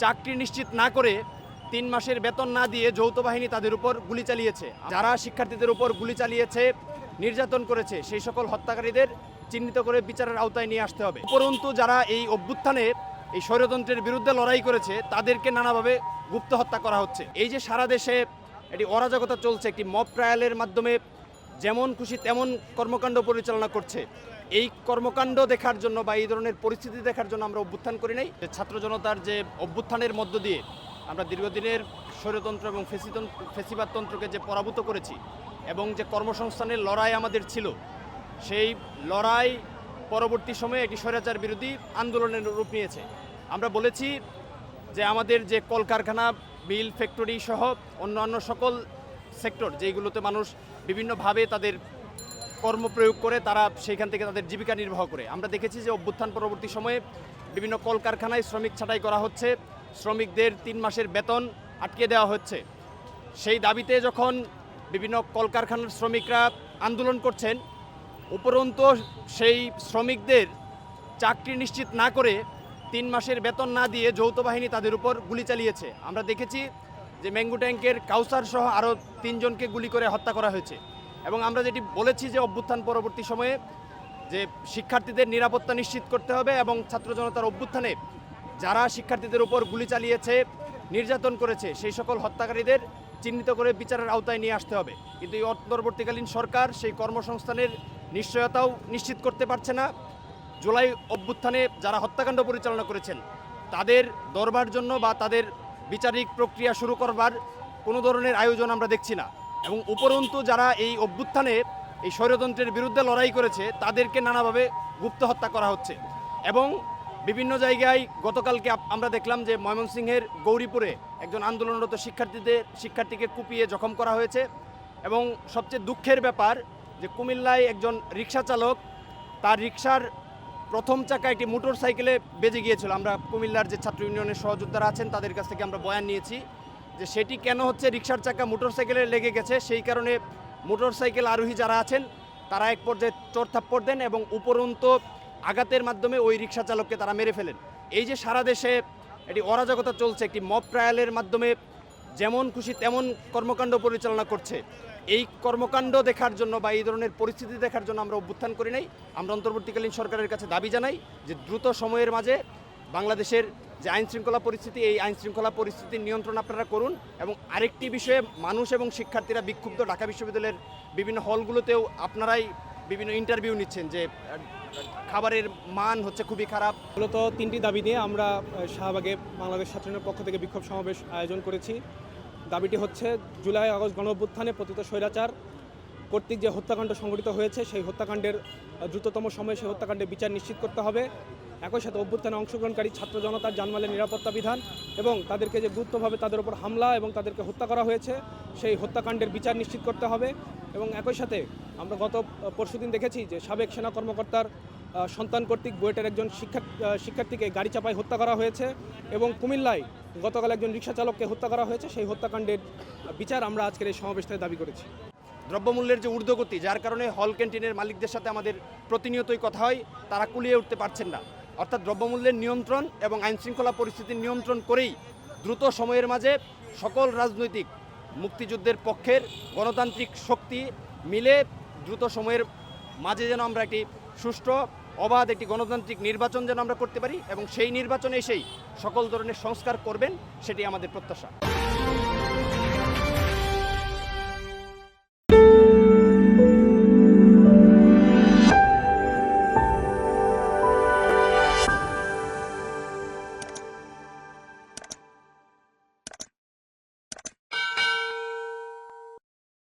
চাকরি নিশ্চিত না করে ৩ মাসের বেতন না দিয়ে যৌথ বাহিনী তাদের উপর গুলি চালিয়েছে। যারা শিক্ষার্থীদের উপর গুলি চালিয়েছে, নির্যাতন করেছে, সেই সকল হত্যাকারীদের চিহ্নিত করে বিচারের আওতায় নিয়ে আসতে হবে। উপরন্তু যারা এই অভ্যুত্থানে এই স্বৈরতন্ত্রের বিরুদ্ধে লড়াই করেছে তাদেরকে নানাভাবে গুপ্ত হত্যা করা হচ্ছে। এই যে সারা দেশে একটি অরাজকতা চলছে, একটি মব ট্রায়ালের মাধ্যমে যেমন খুশি তেমন কর্মকাণ্ড পরিচালনা করছে, এই কর্মকাণ্ড দেখার জন্য বা এই ধরনের পরিস্থিতি দেখার জন্য আমরা অভ্যুত্থান করি নাই। ছাত্র জনতার যে অভ্যুত্থানের মধ্য দিয়ে আমরা দীর্ঘদিনের স্বৈরতন্ত্র এবং ফেসিবাদতন্ত্রকে যে পরাভূত করেছি এবং যে কর্মসংস্থানের লড়াই আমাদের ছিল, সেই লড়াই পরবর্তী সময়ে একটি স্বৈরাচার বিরোধী আন্দোলনের রূপ নিয়েছে। আমরা বলেছি যে আমাদের যে কলকারখানা, মিল, ফ্যাক্টরি সহ অন্যান্য সকল সেক্টর যেগুলোতে মানুষ বিভিন্নভাবে তাদের কর্মপ্রয়োগ করে, তারা সেইখান থেকে তাদের জীবিকা নির্বাহ করে, আমরা দেখেছি যে অভ্যুত্থান পরবর্তী সময়ে বিভিন্ন কলকারখানায় শ্রমিক ছাঁটাই করা হচ্ছে, শ্রমিকদের 3 মাসের বেতন আটকে দেওয়া হচ্ছে। সেই দাবিতে যখন বিভিন্ন কলকারখানার শ্রমিকরা আন্দোলন করছেন, উপরন্তু সেই শ্রমিকদের চাকরি নিশ্চিত না করে 3 মাসের বেতন না দিয়ে যৌথ বাহিনী তাদের উপর গুলি চালিয়েছে। আমরা দেখেছি যে ম্যাঙ্গো ট্যাঙ্কের কাউসার সহ আরও 3 জনকে গুলি করে হত্যা করা হয়েছে। এবং আমরা যেটি বলেছি যে অভ্যুত্থান পরবর্তী সময়ে যে শিক্ষার্থীদের নিরাপত্তা নিশ্চিত করতে হবে এবং ছাত্র জনতার অভ্যুত্থানে যারা শিক্ষার্থীদের উপর গুলি চালিয়েছে, নির্যাতন করেছে, সেই সকল হত্যাকারীদের চিহ্নিত করে বিচারের আওতায় নিয়ে আসতে হবে। কিন্তু এই অন্তর্বর্তীকালীন সরকার সেই কর্মসংস্থানের নিশ্চয়তাও নিশ্চিত করতে পারছে না। জুলাই অভ্যুত্থানে যারা হত্যাকাণ্ড পরিচালনা করেছেন তাদের ধরবার জন্য বা তাদের বিচারিক প্রক্রিয়া শুরু করবার কোনো ধরনের আয়োজন আমরা দেখছি না। এবং উপরন্তু যারা এই অভ্যুত্থানে এই স্বৈরতন্ত্রের বিরুদ্ধে লড়াই করেছে তাদেরকে নানাভাবে গুপ্ত হত্যা করা হচ্ছে। এবং বিভিন্ন জায়গায় গতকালকে আমরা দেখলাম যে ময়মনসিংহের গৌরীপুরে একজন আন্দোলনরত শিক্ষার্থীকে কুপিয়ে জখম করা হয়েছে। এবং সবচেয়ে দুঃখের ব্যাপার যে কুমিল্লায় একজন রিক্সা চালক, তার রিক্সার প্রথম চাকা একটি মোটর সাইকেলে বেজে গিয়েছিল। আমরা কুমিল্লার যে ছাত্র ইউনিয়নের সহযোদ্ধারা আছেন তাদের কাছ থেকে আমরা বয়ান নিয়েছি যে সেটি কেন হচ্ছে, রিক্সার চাকা মোটর সাইকেলে লেগে গেছে, সেই কারণে মোটর সাইকেল আরোহী যারা আছেন তারা এক পর্যায়ে চড়থাপ্পড় দেন এবং উপরন্তু আঘাতের মাধ্যমে ওই রিক্সা চালককে তারা মেরে ফেলেন। এই যে সারা দেশে একটি অরাজকতা চলছে, একটি মব ট্রায়ালের মাধ্যমে যেমন খুশি তেমন কর্মকাণ্ড পরিচালনা করছে, এই কর্মকাণ্ড দেখার জন্য বা এই ধরনের পরিস্থিতি দেখার জন্য আমরা অভ্যুত্থান করি নাই। আমরা অন্তর্বর্তীকালীন সরকারের কাছে দাবি জানাই যে দ্রুত সময়ের মাঝে বাংলাদেশের যে আইনশৃঙ্খলা পরিস্থিতি, এই আইনশৃঙ্খলা পরিস্থিতির নিয়ন্ত্রণ আপনারা করুন। এবং আরেকটি বিষয়ে মানুষ এবং শিক্ষার্থীরা বিক্ষুব্ধ, ঢাকা বিশ্ববিদ্যালয়ের বিভিন্ন হলগুলোতেও আপনারাই বিভিন্ন ইন্টারভিউ নিচ্ছেন যে খাবারের মান হচ্ছে খুবই খারাপ। মূলত 3টি দাবি নিয়ে আমরা শাহবাগে বাংলাদেশ ছাত্রলীগের পক্ষ থেকে বিক্ষোভ সমাবেশ আয়োজন করেছি। দাবিটি হচ্ছে জুলাই আগস্ট গণঅভ্যুত্থানে পতিত স্বৈরাচার কর্তৃক যে হত্যাকাণ্ড সংঘটিত হয়েছে, সেই হত্যাকাণ্ডের দ্রুততম সময়ে সেই হত্যাকাণ্ডের বিচার নিশ্চিত করতে হবে। একই সাথে অভ্যুত্থানে অংশগ্রহণকারী ছাত্র জনতার জানমালের নিরাপত্তা বিধান এবং তাদেরকে যে গুরুত্বভাবে তাদের উপর হামলা এবং তাদেরকে হত্যা করা হয়েছে, সেই হত্যাকাণ্ডের বিচার নিশ্চিত করতে হবে। এবং একই সাথে আমরা গত পরশুদিন দেখেছি যে সাবেক সেনা কর্মকর্তার সন্তান কর্তৃক বুয়েটের একজন শিক্ষার্থীকে গাড়ি চাপায় হত্যা করা হয়েছে এবং কুমিল্লায় গতকাল একজন রিক্সা চালককে হত্যা করা হয়েছে। সেই হত্যাকাণ্ডের বিচার আমরা আজকের এই সমাবেশ থেকে দাবি করেছি। দ্রব্যমূল্যের যে ঊর্ধ্বগতি, যার কারণে হল ক্যান্টিনের মালিকদের সাথে আমাদের প্রতিনিয়তই কথা হয়, তারা কুলিয়ে উঠতে পারছেন না। অর্থাৎ দ্রব্যমূল্যের নিয়ন্ত্রণ এবং আইনশৃঙ্খলা পরিস্থিতির নিয়ন্ত্রণ করেই দ্রুত সময়ের মাঝে সকল রাজনৈতিক মুক্তিযুদ্ধের পক্ষের গণতান্ত্রিক শক্তি মিলে দ্রুত সময়ের মাঝে যেন আমরা একটি সুষ্ঠু, অবাধ একটি গণতান্ত্রিক নির্বাচন যেন আমরা করতে পারি এবং সেই নির্বাচনে এসেই সকল ধরনের সংস্কার করবেন, সেটি আমাদের প্রত্যাশা।